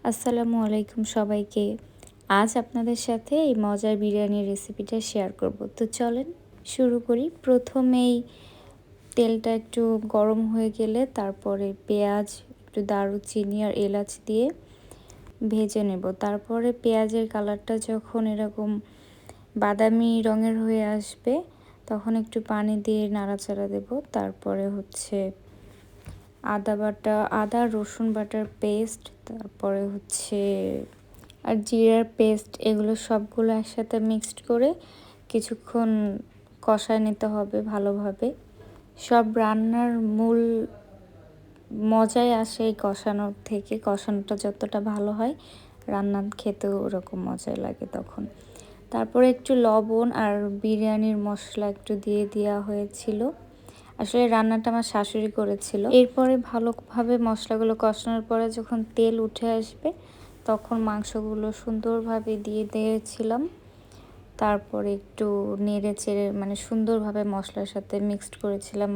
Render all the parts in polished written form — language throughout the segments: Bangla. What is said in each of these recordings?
আসসালামু আলাইকুম সবাইকে। আজ আপনাদের সাথে এই মজার বিরিয়ানির রেসিপিটা শেয়ার করব। তো চলেন শুরু করি। প্রথমেই তেলটা একটু গরম হয়ে গেলে তারপরে পেঁয়াজ, একটু দারুচিনি আর এলাচ দিয়ে ভেজে নেব। তারপরে পেঁয়াজের কালারটা যখন এরকম বাদামি রঙের হয়ে আসবে তখন একটু পানি দিয়ে নাড়াচাড়া দেব। তারপরে হচ্ছে আদা রসুন বাটার পেস্ট, তারপরে হচ্ছে আর জিরার পেস্ট, এগুলো সবগুলো একসাথে মিক্সড করে কিছুক্ষণ কষায় নিতে হবে ভালোভাবে। সব রান্নার মূল মজাই আসে এই কষানোর থেকে। কষানোটা যতটা ভালো হয় রান্না খেতেও ওরকম মজাই লাগে তখন। তারপরে একটু লবণ আর বিরিয়ানির মশলা একটু দিয়ে দেওয়া হয়েছিল। আসলে রান্নাটা আমার শাশুড়ি করেছিল। এরপরে ভালোভাবে মশলাগুলো কষানোর পরে যখন তেল উঠে আসবে তখন মাংসগুলো সুন্দরভাবে দিয়ে দিয়েছিলাম। তারপরে একটু নেড়ে চেড়ে সুন্দরভাবে মশলার সাথে মিক্সড করেছিলাম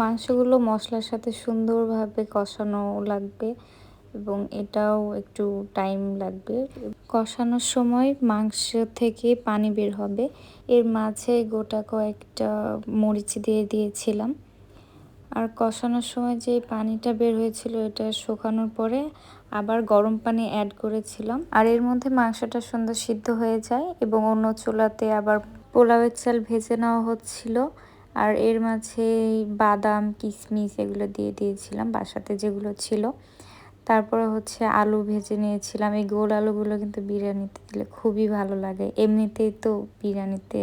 মাংসগুলো মশলার সাথে সুন্দরভাবে কষানো লাগবে এবং এটাও একটু টাইম লাগবে। কষানোর সময় মাংস থেকে পানি বের হবে, এর মাঝে গোটা কয়েকটা মরিচ দিয়ে দিয়েছিলাম। আর কষানোর সময় যে পানিটা বের হয়েছিল এটা শুকানোর পরে আবার গরম পানি অ্যাড করেছিলাম। আর এর মধ্যে মাংসটা সুন্দর সিদ্ধ হয়ে যায় এবং অন্য চুলাতে আবার পোলাওয়ের চাল ভেজে নেওয়া হচ্ছিল। আর এর মাঝে বাদাম কিশমিশ এগুলো দিয়ে দিয়েছিলাম বাসাতে যেগুলো ছিল। তারপরে হচ্ছে আলু ভেজে নিয়েছিলাম। এই গোল আলুগুলো কিন্তু বিরিয়ানিতে দিলে খুবই ভালো লাগে, এমনিতেই তো বিরিয়ানিতে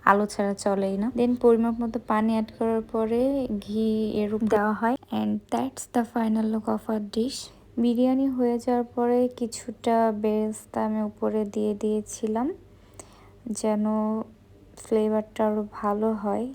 আলু ছাড়া চলেই না। দেন পরিমাপ মতো পানি অ্যাড করার পরে ঘি এরূপ দেওয়া হয় and that's the final look of our dish. Biryani হয়ে যাওয়ার পরে কিছুটা বেরেস্তা আমি উপরে দিয়ে দিয়েছিলাম যেন ফ্লেভারটা আরও ভালো হয়।